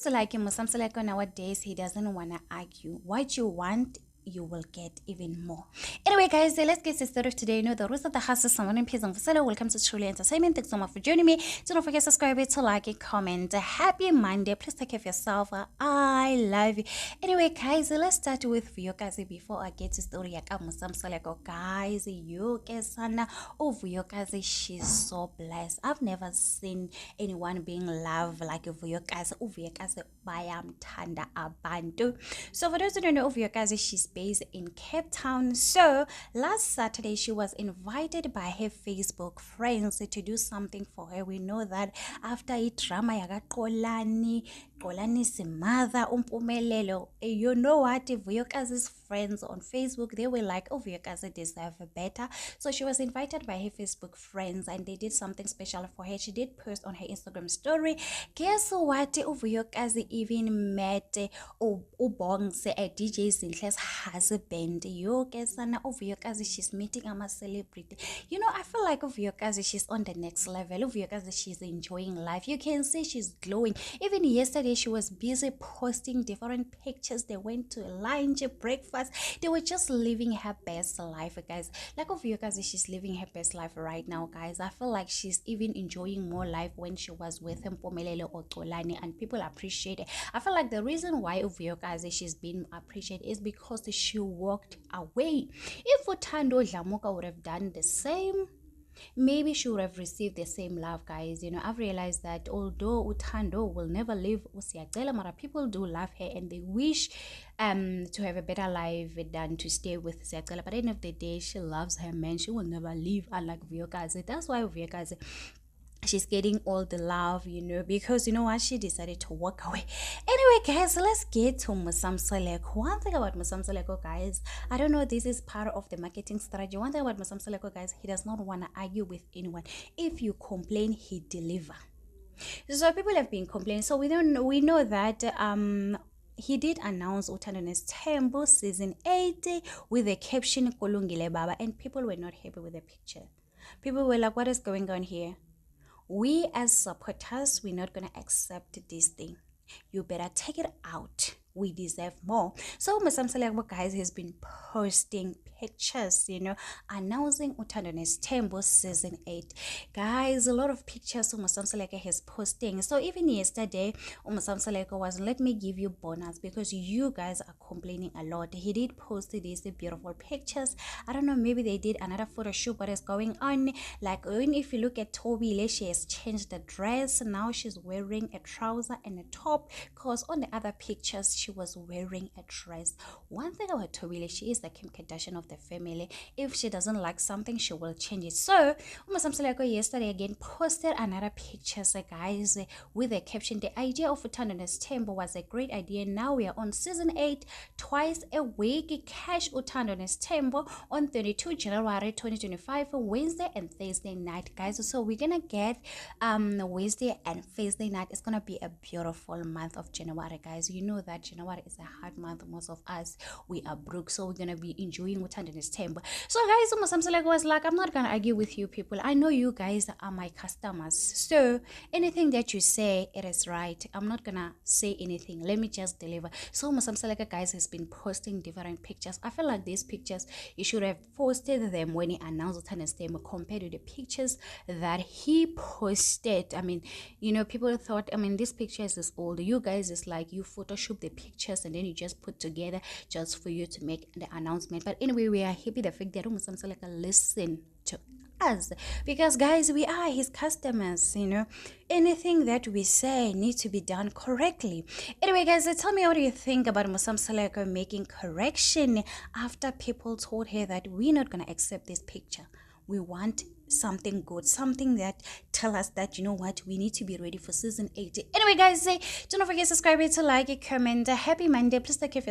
So like Musa Mseleku nowadays, he doesn't want to argue. What you want, you will get even more. Anyway, guys, let's get started today. You know, the rules of the house is someone in peace and for welcome to Truly Entertainment. Thanks so much for joining me. Do not forget to subscribe, to like, and comment. Happy Monday. Please take care of yourself. I love you. Anyway, guys, let's start with Vuyokazi before I get to story. Musa Mseleku, guys, you sana Vuyokazi, she's so blessed. I've never seen anyone being loved like Vuyokazi. Vuyokazi bayam tanda abantu. So for those who don't know, Vuyokazi, she's based in Cape Town. So last Saturday she was invited by her Facebook friends to do something for her. We know that after a drama yaga Kolani's mother umpumelelo, you know what, Vuyokazi's friends on Facebook, they were like, oh, Vuyokazi deserve better. So she was invited by her Facebook friends and they did something special for her. She did post on her Instagram story. Guess what, Vuyokazi even met Ubongse at DJ Zinhle's husband. Yo, Kesana Vuyokazi, she's meeting a celebrity. You know, I feel like Vuyokazi, she's on the next level. Vuyokazi, she's enjoying life. You can see she's glowing. Even yesterday, she was busy posting different pictures. They went to lunch, breakfast. They were just living her best life, guys. Like Vuyokazi, she's living her best life right now, guys. I feel like she's even enjoying more life when she was with him, Pomelele or Tolani, and people appreciate it. I feel like the reason why Vuyokazi she's been appreciated is because she walked away. If Utando Dlamuka would have done the same, maybe she would have received the same love, guys. You know, I've realized that although Utando will never leave Usiagela, Mara, people do love her and they wish to have a better life than to stay with Usiagela. But at the end of the day, she loves her man. She will never leave, unlike Vuyokazi. That's why Vuyokazi, she's getting all the love, you know, because you know what, she decided to walk away. Anyway, guys, let's get to Musa Mseleku. One thing about Musa Mseleku, guys, I don't know, this is part of the marketing strategy. One thing about Musa Mseleku, guys, he does not want to argue with anyone. If you complain, he deliver. So people have been complaining. So we know that he did announce Uthando's Temple season 8 with the caption Kolungile Baba, and people were not happy with the picture. People were like, what is going on here? We as supporters, we're not going to accept this thing. You better take it out. We deserve more. So Musa Mseleku, guys, has been posting pictures, you know, announcing Uthando's Temple season 8. Guys, a lot of pictures Musa Mseleku has posting. So even yesterday, Musa Mseleku was, let me give you bonus because you guys are complaining a lot. He did post these beautiful pictures. I don't know, maybe they did another photo shoot. What is going on? Like, even if you look at Toby, she has changed the dress. Now she's wearing a trouser and a top, because on the other pictures she was wearing a dress. One thing about Toby, she is the Kim Kardashian of the family. If she doesn't like something, she will change it. So Musa Mseleku yesterday again posted another picture, guys, with a caption, the idea of Uthando's Temple was a great idea. Now we are on season 8, twice a week. Catch Uthando's Temple on 32 January 2025, Wednesday and Thursday night, guys. So we're gonna get Wednesday and Thursday night. It's gonna be a beautiful month of January, guys. You know that January is a hard month. Most of us, we are broke, so we're gonna be enjoying Uthando's Temple. So guys, Musa Mseleku was like, I'm not gonna argue with you people. I know you guys are my customers, so anything that you say, it is right. I'm not gonna say anything. Let me just deliver. So Musa Mseleku, guys, has been posting different pictures. I feel like these pictures, you should have posted them when he announced Uthando's Temple compared to the pictures that he posted. I mean, you know, people thought, I mean, this picture is old. You guys is like, you Photoshop the pictures and then you just put together just for you to make the announcement. But anyway, we are happy the fact that Musa Mseleku listen to us, because guys, we are his customers. You know, anything that we say needs to be done correctly. Anyway, guys, tell me, what do you think about Musa Mseleku making correction after people told her that we're not going to accept this picture? We want something good, something that tell us that, you know what, we need to be ready for season 8. Anyway, guys, do not forget to subscribe, to like, comment. Happy Monday. Please take care of yourself.